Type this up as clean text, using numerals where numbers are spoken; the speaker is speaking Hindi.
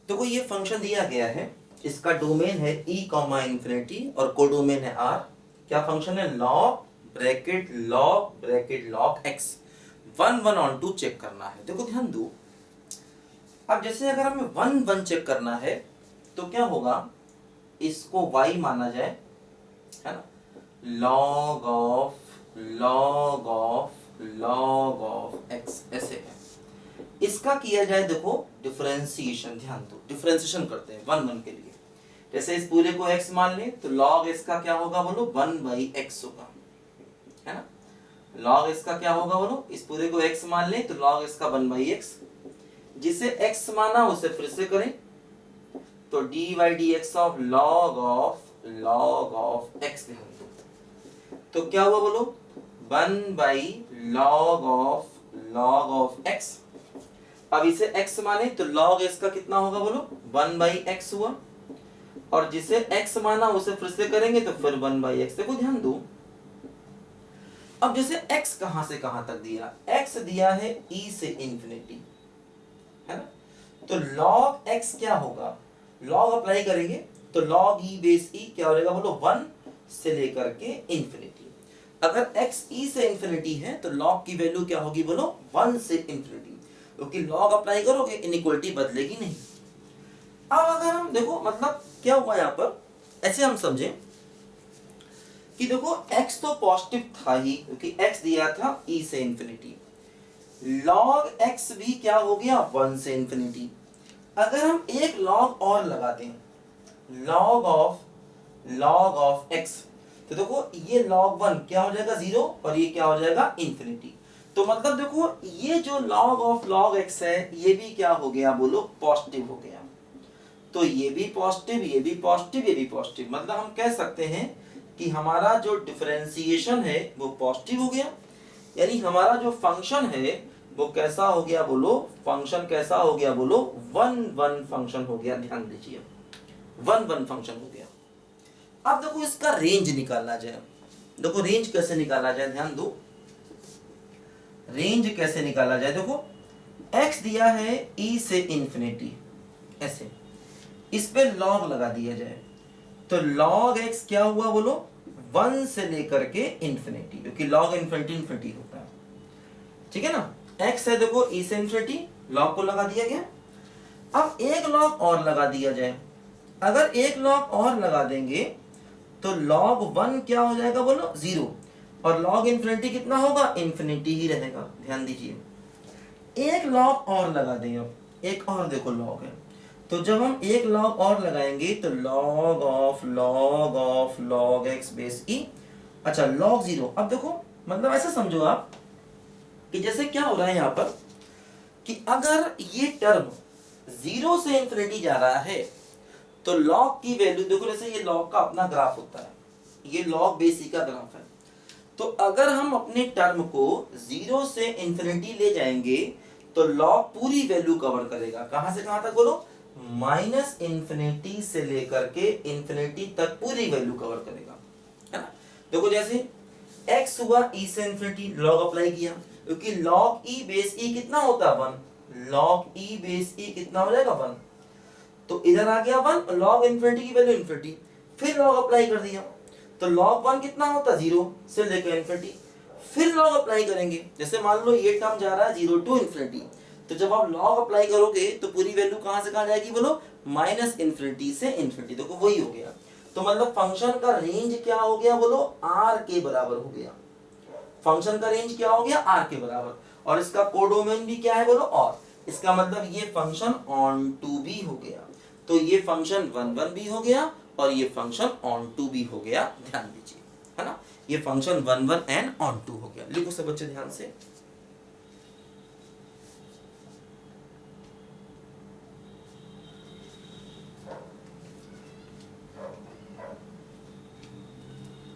देखो ये फंक्शन दिया गया है, इसका डोमेन है e कॉमा इन्फिनिटी और कोडोमेन है r। क्या फंक्शन है? log log x 1 1 onto check करना है। देखो ध्यान दो, अब जैसे अगर हमें 1 1 चेक करना है तो क्या होगा, इसको y माना जाए, है ना, log ऑफ x ऐसे है। इसका किया जाए देखो डिफरेंशिएशन, ध्यान दो डिफरेंशिएशन करते हैं 1 1 के लिए। जैसे इस पूरे को x मान लें तो log इसका क्या होगा बोलो, 1/x होगा, है ना। log इसका क्या होगा बोलो, इस पूरे को x मान लें तो log इसका 1/x, जिसे x माना उसे फिर से करें तो dy/dx of log of x। ध्यान दो तो क्या हुआ बोलो, 1/log ऑफ x। अब इसे x माने तो log इसका कितना होगा बोलो, 1/x हुआ, और जिसे x माना उसे फिर से करेंगे तो फिर 1/x। देखो ध्यान दो, अब जैसे x कहां से कहां तक दिया, x दिया है e से इंफिनिटी, है ना, तो log x क्या होगा, log अप्लाई करेंगे तो log e बेस e क्या हो जाएगा बोलो, 1 से लेकर के इंफिनिटी। अगर x e से इंफिनिटी है तो log की वैल्यू क्या होगी बोलो, 1 से इंफिनिटी, क्योंकि लॉग अप्लाई करोगे इनइक्वालिटी बदलेगी नहीं। अब अगर हम देखो मतलब क्या हुआ यहां पर, ऐसे हम समझें कि देखो x तो पॉजिटिव था ही क्योंकि x दिया था e से इंफिनिटी, log x भी क्या हो गया 1 से इंफिनिटी। अगर हम एक log और लगाते हैं, log ऑफ x, तो देखो ये log 1 क्या हो जाएगा 0 और ये क्या हो जाएगा इंफिनिटी। तो मतलब देखो ये जो log ऑफ log x है ये भी क्या हो गया बोलो, पॉजिटिव हो गया। तो ये भी पॉजिटिव, ये भी पॉजिटिव, ये भी पॉजिटिव, मतलब हम कह सकते हैं कि हमारा जो डिफरेंशिएशन है वो पॉजिटिव हो गया, यानी हमारा जो फंक्शन है वो कैसा हो गया बोलो, फंक्शन कैसा हो गया बोलो, 1 1 फंक्शन हो गया। ध्यान दीजिए 1 1 फंक्शन हो गया। अब देखो इसका रेंज निकालना जाए, देखो रेंज कैसे निकाला जाए, ध्यान दो रेंज कैसे निकाला जाए। देखो x दिया है e से इंफिनिटी, ऐसे इस पे log लगा दिया जाए तो log x क्या हुआ बोलो, 1 से लेकर के इंफिनिटी, क्योंकि log इंफिनिटी होता है, ठीक है ना। x है देखो e से इंफिनिटी, log को लगा दिया गया। अब एक log और लगा दिया जाए, अगर एक log और लगा देंगे तो log 1 क्या हो जाएगा बोलो 0, और log इंफिनिटी कितना होगा, इंफिनिटी ही रहेगा। ध्यान दीजिए एक log और लगा दें, अब एक और देखो log है, तो जब हम एक log और लगाएंगे तो log of log x base e, अच्छा log 0। अब देखो मतलब ऐसा समझो आप कि जैसे क्या हो रहा है यहाँ पर कि अगर ये टर्म 0 से इंफिनिटी जा रहा है तो log की वैल्यू देखो, जैसे ये log का अपना ग्राफ होता है, ये log बेस e का ग्राफ है, तो अगर हम अपने टर्म को 0 से इंफिनिटी ले जाएंगे तो log पूरी वैल्यू कवर करेगा। कहां से कहां तक बोलो, माइनस इंफिनिटी से लेकर के इंफिनिटी तक पूरी वैल्यू कवर करेगा, है ना। देखो जैसे x हुआ e से इंफिनिटी, log अप्लाई किया, क्योंकि log e बेस e कितना होता है 1, log e बेस e कितना हो जाएगा 1, तो इधर आ गया 1, log इंफिनिटी की वैल्यू इंफिनिटी, फिर log अप्लाई कर दिया तो log 1 कितना होता 0 से लेकर इंफिनिटी, फिर log अप्लाई करेंगे। जैसे मान लो ये टर्म जा रहा है 0 टू इंफिनिटी, तो जब आप log अप्लाई करोगे तो पूरी वैल्यू कहां से कहां जाएगी बोलो, माइनस इंफिनिटी से इंफिनिटी। देखो वही हो गया, तो मतलब फंक्शन का रेंज क्या हो गया बोलो, r के बराबर हो गया। फंक्शन का रेंज क्या हो गया, r के बराबर, और इसका कोडोमेन भी क्या है बोलो, और इसका मतलब ये फंक्शन ऑन टू भी हो गया। तो ये फंक्शन 1 1 भी हो गया और ये फंक्शन ऑन टू भी हो गया। ध्यान दीजिए, है ना, ये फंक्शन 1 1 एंड ऑन टू हो गया। लिखो सब बच्चे ध्यान से।